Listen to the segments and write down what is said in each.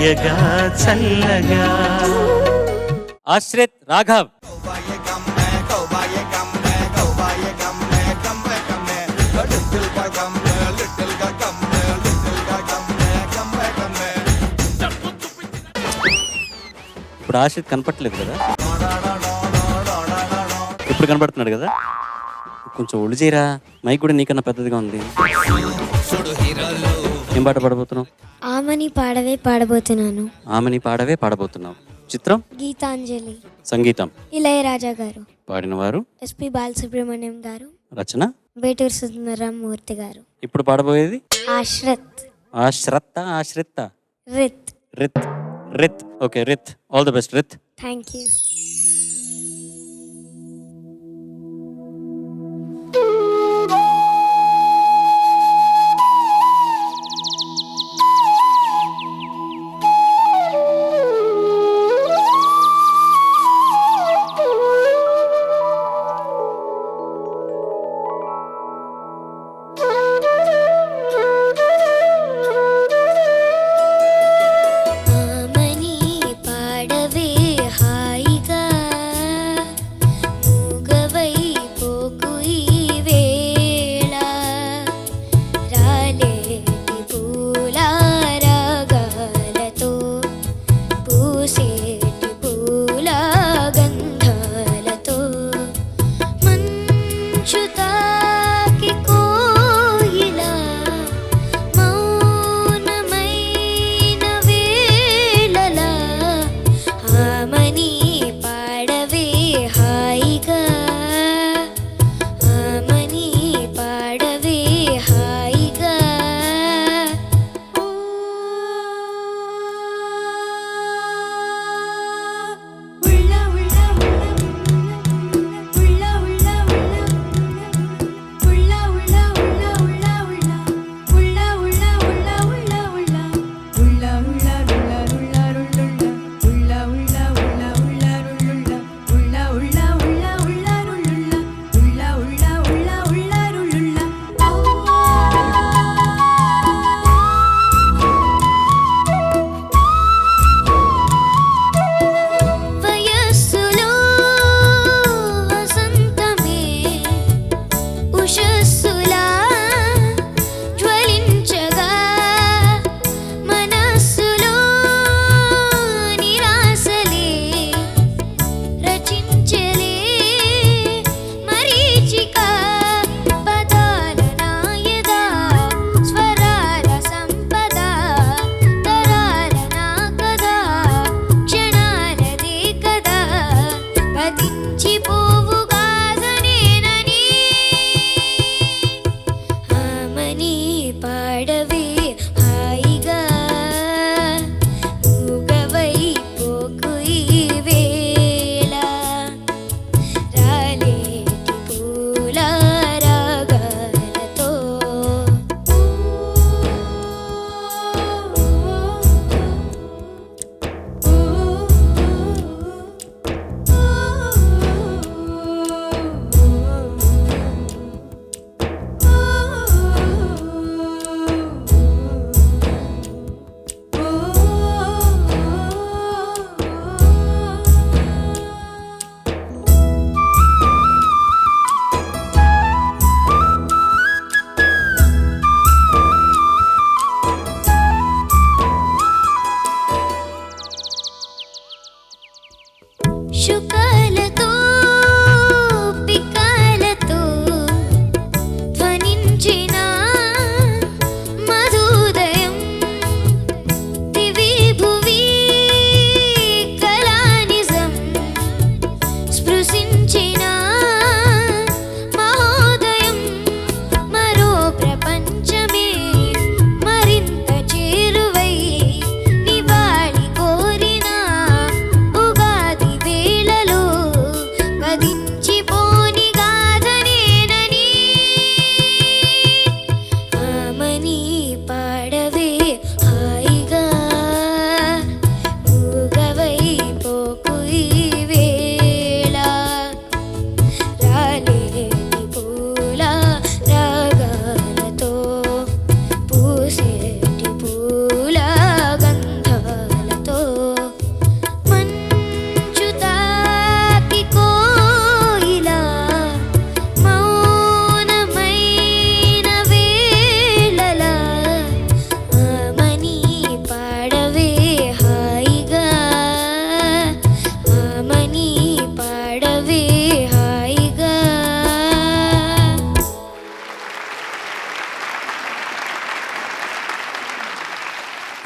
హాయగా చల్లగా. ఆశ్రిత్ రాఘవ్. ఇప్పుడు ఆశ్రిత్ కనపట్లేదు కదా, ఇప్పుడు కనపడుతున్నాడు కదా. కొంచెం ఒళ్ళు చేయరా, మైక్ కూడా నీకన్నా పెద్దదిగా ఉంది. ఏం పాట పాడబోతున్నావు? ఆమని పాడవే పాడబోతున్నాను. ఆమెని పాడవే పాడబోతున్నావు. చిత్రం గీతాంజలి. సంగీతం ఇళయరాజా గారు. పాడినవారు ఎస్పి బాలసుబ్రహ్మణ్యం గారు. రచన వేటూరు సుందరరామూర్తి గారు. ఇప్పుడు పాడబోయేది ఆశ్రత్. ఆశ్రిత్త రిత్. రిత్. ఓకే రిత్, ఆల్ ది బెస్ట్ రిత్. Thank you. ఆమని పాడవే హాయిగా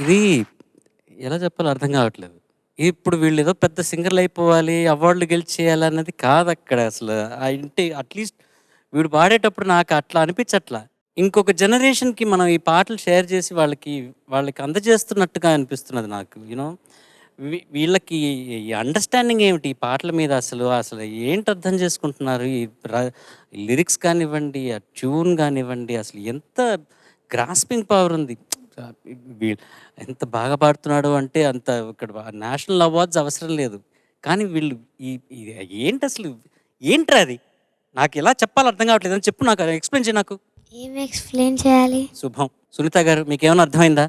ఇది ఎలా చెప్పాలో అర్థం కావట్లేదు. ఇప్పుడు వీళ్ళు ఏదో పెద్ద సింగర్లు అయిపోవాలి, అవార్డులు గెలిచేయాలన్నది కాదు అక్కడ అసలు. అంటే అట్లీస్ట్ వీడు పాడేటప్పుడు నాకు అట్లా అనిపించట్లా. ఇంకొక జనరేషన్కి మనం ఈ పాటలు షేర్ చేసి వాళ్ళకి అందజేస్తున్నట్టుగా అనిపిస్తున్నది నాకు. యూనో వీళ్ళకి ఈ అండర్స్టాండింగ్ ఏమిటి ఈ పాటల మీద, అసలు అసలు ఏంటి అర్థం చేసుకుంటున్నారు? ఈ లిరిక్స్ కానివ్వండి, ఆ ట్యూన్ కానివ్వండి, అసలు ఎంత గ్రాస్పింగ్ పవర్ ఉంది. ఎంత బాగా పాడుతున్నాడు అంటే అంత ఇక్కడ నేషనల్ అవార్డ్స్ అవసరం లేదు. కానీ వీళ్ళు ఏంటి అసలు, ఏంట్రా అది? నాకు ఎలా చెప్పాలో అర్థం కావట్లేదు. అని చెప్పు, నాకు ఎక్స్ప్లెయిన్ చేయి నాకు. ఏం ఎక్స్ప్లెయిన్ చేయాలి? శుభం. సునీత గారు, మీకేమైనా అర్థమైందా?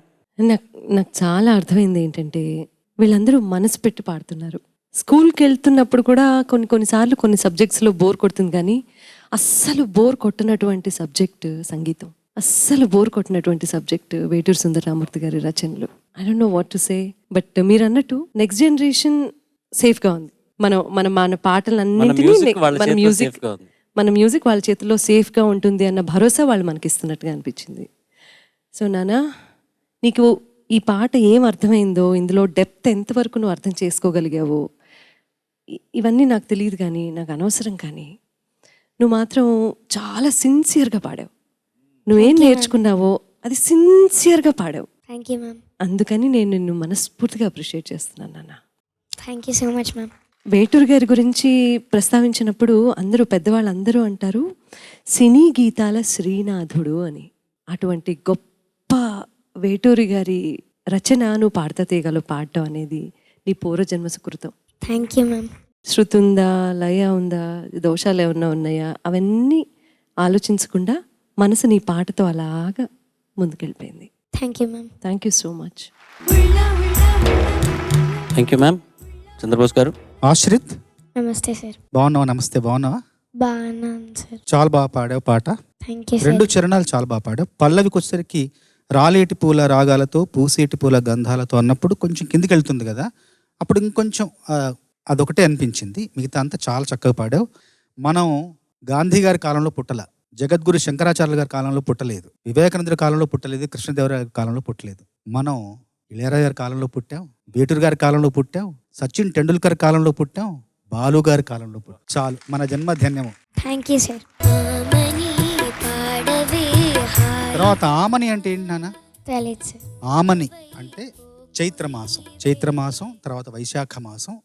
నాకు నాకు చాలా అర్థమైంది ఏంటంటే, వీళ్ళందరూ మనసు పెట్టి పాడుతున్నారు. స్కూల్కి వెళ్తున్నప్పుడు కూడా కొన్నిసార్లు కొన్ని సబ్జెక్ట్స్లో బోర్ కొడుతుంది, కానీ అస్సలు బోర్ కొట్టినటువంటి సబ్జెక్ట్ సంగీతం. అస్సలు బోర్ కొట్టినటువంటి సబ్జెక్ట్ వేటూరి సుందరరామూర్తి గారి రచనలు. I don't know what to say, but మీరు అన్నట్టు నెక్స్ట్ జనరేషన్ సేఫ్గా ఉంది. మన పాటలన్నింటినీ మన మ్యూజిక్ వాళ్ళ చేతిలో సేఫ్గా ఉంటుంది అన్న భరోసా వాళ్ళు మనకి ఇస్తున్నట్టుగా అనిపించింది. సో నానా, నీకు ఈ పాట ఏం అర్థమైందో, ఇందులో డెప్త్ ఎంతవరకు నువ్వు అర్థం చేసుకోగలిగావో ఇవన్నీ నాకు తెలియదు, కానీ నాకు అనవసరం. కానీ నువ్వు మాత్రం చాలా సిన్సియర్గా పాడావు. నువ్వేం నేర్చుకున్నావో అది సిన్సియర్గా పాడావు. Thank you ma'am. అందుకని నేను నిన్ను మనస్ఫూర్తిగా అప్రిషియేట్ చేస్తున్నాను నాన్న. Thank you so much ma'am. వేటూరు గారి గురించి ప్రస్తావించినప్పుడు పెద్దవాళ్ళు అందరూ అంటారు సినీ గీతాల శ్రీనాథుడు అని. అటువంటి గొప్ప వేటూరి గారి రచన నువ్వు పాడతా తీగలు పాడటం అనేది నీ పూర్వజన్మ సుకృతం. Thank you ma'am. శృతి ఉందా, లయ ఉందా, దోషాలు ఏమన్నా ఉన్నాయా, అవన్నీ ఆలోచించకుండా మనసు నీ పాటతో అలాగా ముందుకెళ్ళిపోయింది. Thank you ma'am. Thank you so much. Thank you ma'am. Chandrabose గారు. ఆశ్రిత్, నమస్తే సార్. బాగున్నావా? నమస్తే, బాగున్నావా? బాగున్నాను సార్. చాలా బాగా పాడావు పాట. Thank you sir. 2 చరణాలు చాలా బాగా పాడావు. పల్లవికి వచ్చేసరికి రాలేటి పూల రాగాలతో పూసేటి పూల గంధాలతో అన్నప్పుడు కొంచెం కిందికి వెళ్తుంది కదా, అప్పుడు ఇంకొంచెం అదొకటే అనిపించింది. మిగతా అంతా చాలా చక్కగా పాడావు. మనం గాంధీ గారి కాలంలో పుట్టల, జగద్గురు శంకరాచార్యుల గారి కాలంలో పుట్టలేదు, వివేకానందుడి కాలంలో పుట్టలేదు, కృష్ణదేవరాయ కాలంలో పుట్టలేదు. మనం ఇళయరాజా గారి కాలంలో పుట్టాం, వేటూరు గారి కాలంలో పుట్టాం, సచిన్ టెండూల్కర్ కాలంలో పుట్టాం, బాలు గారి కాలంలో పుట్టాం. చాలు, మన జన్మ ధన్యము. Thank you sir. తర్వాత ఆమని అంటే ఏంటి నాన్న? తెలియదు సార్. ఆమని అంటే చైత్రమాసం. చైత్రమాసం తర్వాత వైశాఖ మాసం.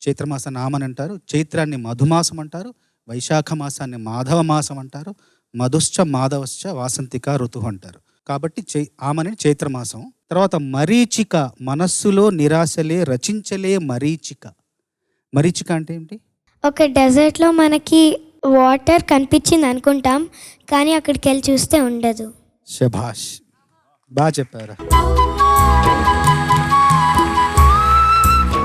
చైత్రమాసాన్ని ఆమని అంటారు, చైత్రాన్ని మధుమాసం అంటారు, వైశాఖ మాసాన్ని మాధవ మాసం అంటారు, మధుశ్చ మాధవశ్చ వాసంతిక ఋతువు అంటారు. కాబట్టి ఆమని చైత్రమాసం. తర్వాత మరీచిక, మనస్సులో నిరాశలే రచించలే మరీచిక. మరీచిక అంటే ఏంటి? ఒక డెజర్ట్లో మనకి వాటర్ కనిపించింది అనుకుంటాం, కానీ అక్కడికి వెళ్ళి చూస్తే ఉండదు. శభాష్, బాగా చెప్పారా.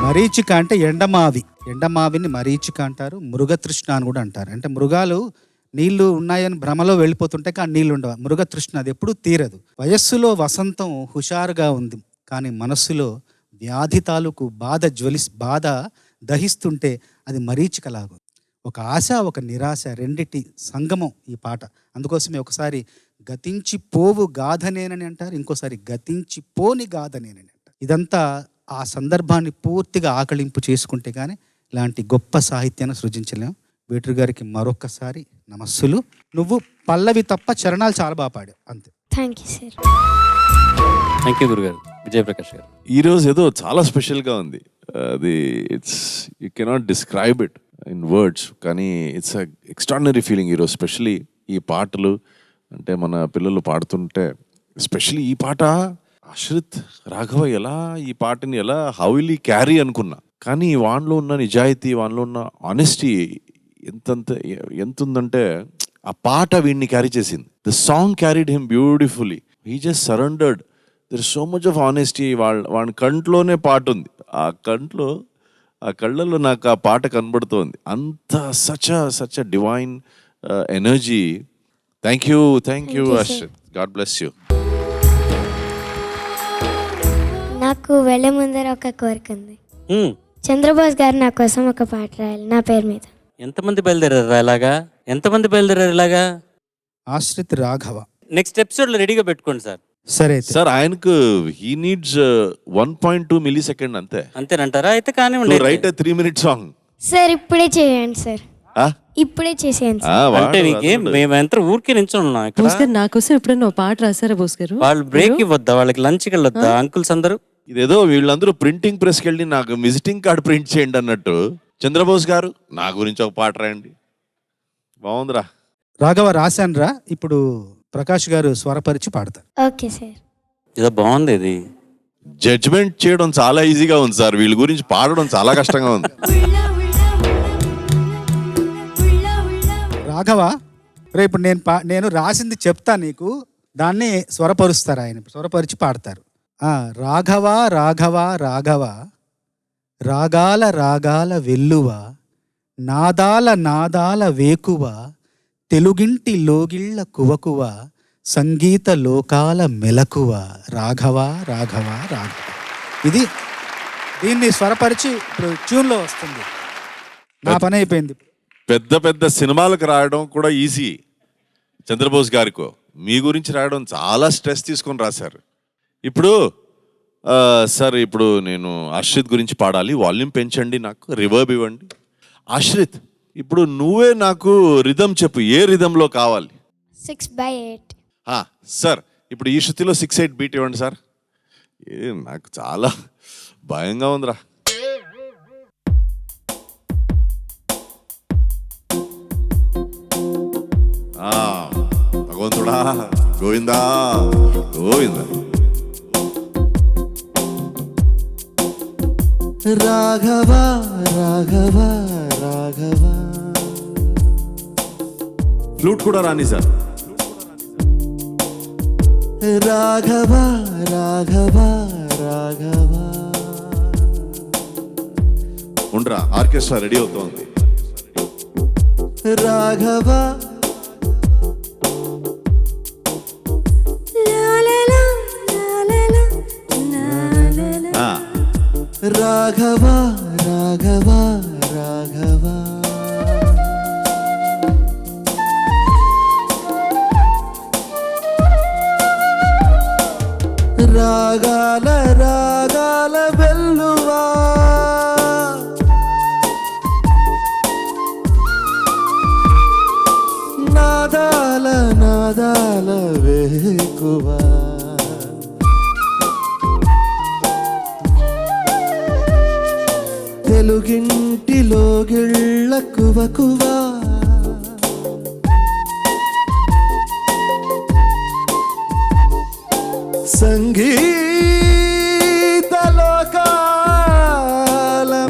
మరీచిక అంటే ఎండమావి. ఎండమావిని మరీచిక అంటారు, మృగతృష్ణ అని కూడా అంటారు. అంటే మృగాలు నీళ్లు ఉన్నాయని భ్రమలో వెళ్ళిపోతుంటే కానీ నీళ్ళు ఉండవు. మృగతృష్ణ అది ఎప్పుడూ తీరదు. వయస్సులో వసంతం హుషారుగా ఉంది, కానీ మనస్సులో వ్యాధి తాలూకు బాధ దహిస్తుంటే అది మరీచికలాగు. ఒక ఆశ, ఒక నిరాశ, రెండిటి సంగమం ఈ పాట. అందుకోసమే ఒకసారి గతించి పోవు గాథనేనని అంటారు, ఇంకోసారి గతించి పోని గాథనేనని అంటారు. ఇదంతా ఆ సందర్భాన్ని పూర్తిగా ఆకళింపు చేసుకుంటే కానీ ఇలాంటి గొప్ప సాహిత్యాన్ని సృజించలేం. వేటూరు గారికి మరొక్కసారి నమస్సులు. నువ్వు పల్లవి తప్ప చరణాలు చాలా బాగా పాడావు, అంతే. Thank you sir. Thank you గురుగారు. విజయప్రకాష్ గారు. ఈరోజు ఏదో చాలా స్పెషల్గా ఉంది. అది you cannot describe it in words, కానీ ఇట్స్ ఎక్స్ట్రాడినరీ ఫీలింగ్ ఈరోజు. స్పెషలీ ఈ పాటలు అంటే మన పిల్లలు పాడుతుంటే, ఎస్పెషలీ ఈ పాట ఆశ్రిత్ రాఘవ ఈ పాటని హౌ విల్ హీ క్యారీ అనుకున్నా. కానీ వాన్లో ఉన్న నిజాయితీ, వాన్లో ఉన్న ఆనెస్టీ ఎంత ఉందంటే ఆ పాట వీడిని క్యారీ చేసింది. The song carried him beautifully. He just surrendered. There is so much of honesty. వాడి కంట్లోనే పాట ఉంది. ఆ కళ్ళల్లో నాకు ఆ పాట కనబడుతోంది. అంత such a divine energy. Thank you Ashrith. God bless you. నాకు వెళ్ళే ముందర ఒక కోరిక ఉంది. చంద్రబోస్ గారు నా కోసం ఒక పాట రాయాలి నా పేరు మీద. ఎంతమంది బయలుదేరారు ఇలాగా? ఆశ్రిత్ రాఘవ. నెక్స్ట్ ఎపిసోడ్లో రెడీగా పెట్టుకోండి సార్. సరే అయితే సార్ ఆయనకు హీ నీడ్స్ 1.2 మిల్లీ సెకండ్ అంతే అంతేనంటారా? అయితే కానివ్వండి. Right 3 minute song. సార్ ఇప్పుడే చేయండి సార్, ఇప్పుడే చేసేయండి సార్. అంటే నీకేం మేమంతా ఊరికే నించున్నాం ఇక్కడ. బోస్ గారు నా కోసం ఎప్పుడైనా ఒక పాట రాశారా బోస్ గారు? వాళ్ళు బ్రేక్ ఇవ్వద్దా? వాళ్ళకి లంచ్కి వెళ్ళొద్దా అంకుల్స్ అందరూ? ఇదేదో వీళ్ళందరూ ప్రింటింగ్ ప్రెస్కి వెళ్ళి నాకు విజిటింగ్ కార్డ్ ప్రింట్ చేయండి అన్నట్టు. చంద్రబోస్ గారు నా గురించి ఒక పాట రాయండి. బాగుందిరా. రాఘవ రాశాను రా, ఇప్పుడు ప్రకాష్ గారు స్వరపరిచి పాడతారు. Okay sir. ఇదో బాగుంది. ఇది జడ్జ్మెంట్ చేయడం చాలా ఈజీగా ఉంది సార్, వీళ్ళ గురించి పాడడం చాలా కష్టంగా ఉంది. రాఘవ రేపు నేను రాసింది చెప్తా నీకు, దాన్ని స్వరపరుస్తారు, ఆయన స్వరపరిచి పాడతారు. రాఘవ రాఘవ రాఘవ రాగాల రాగాల వెల్లువ నాదాల నాదాల వేకువ తెలుగింటి లోగిళ్ళ కువకువ సంగీత లోకాల మెలకువ రాఘవ రాఘవ రాఘవ. ఇది దీన్ని స్వరపరిచి ఇప్పుడు ట్యూన్లో వస్తుంది. నా పని అయిపోయింది. పెద్ద పెద్ద సినిమాలకు రాయడం కూడా ఈజీ చంద్రబోస్ గారికో, మీ గురించి రాయడం చాలా స్ట్రెస్ తీసుకొని రాశారు. ఇప్పుడు సార్ ఇప్పుడు నేను అశ్రిత్ గురించి పాడాలి, వాల్యూమ్ పెంచండి, నాకు రివర్బ్ ఇవ్వండి. అశ్రిత్ ఇప్పుడు నువ్వే నాకు రిథం చెప్పు, ఏ రిథంలో కావాలి? 6/8. సార్ ఇప్పుడు ఈ శృతిలో 6/8 బీట్ ఇవ్వండి సార్. నాకు చాలా భయంగా ఉందిరా. భగవంతుడా గోవిందా గోవిందా. రాఘవ రాఘవ రాఘవ. ఫ్లూట్ కూడా రాని సార్. రాఘవ రాఘవ రాఘవ. ఉండరా, ఆర్కెస్ట్రా రెడీ అవుతోంది. రాఘవ రాఘవ రాఘవ రాఘవ. రాగాల రాగాల వెల్లువా నాదాల నాదాల వేకువా తెలుగింటిలో గిళ్ళ కువకువా సంగీత లోకాల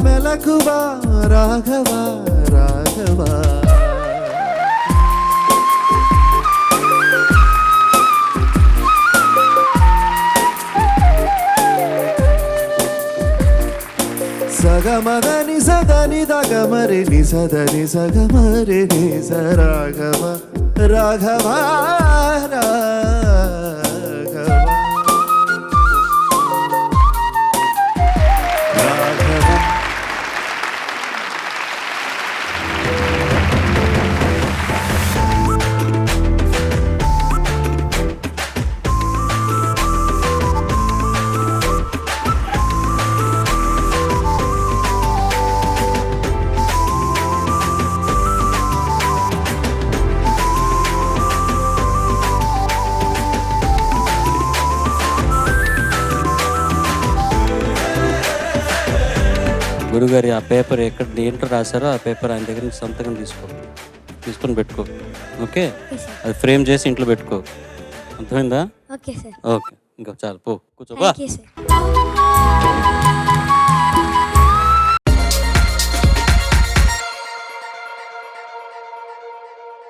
మెలకువా రాఘవ రాఘవ. సగమదని సదని దగమరి నిసదని సగమరి నిస రాఘవ రాఘవ రాఘవ. గురుగారి ఆ పేపర్ ఎక్కడ ఏంటో రాశారో ఆ పేపర్ ఆయన దగ్గర నుంచి సంతకం తీసుకొని పెట్టుకో. ఓకే, అది ఫ్రేమ్ చేసి ఇంట్లో పెట్టుకో. అర్థమైందా? Okay sir. ఓకే, ఇంకా చాలు, పో కూర్చోబా. Thank you sir.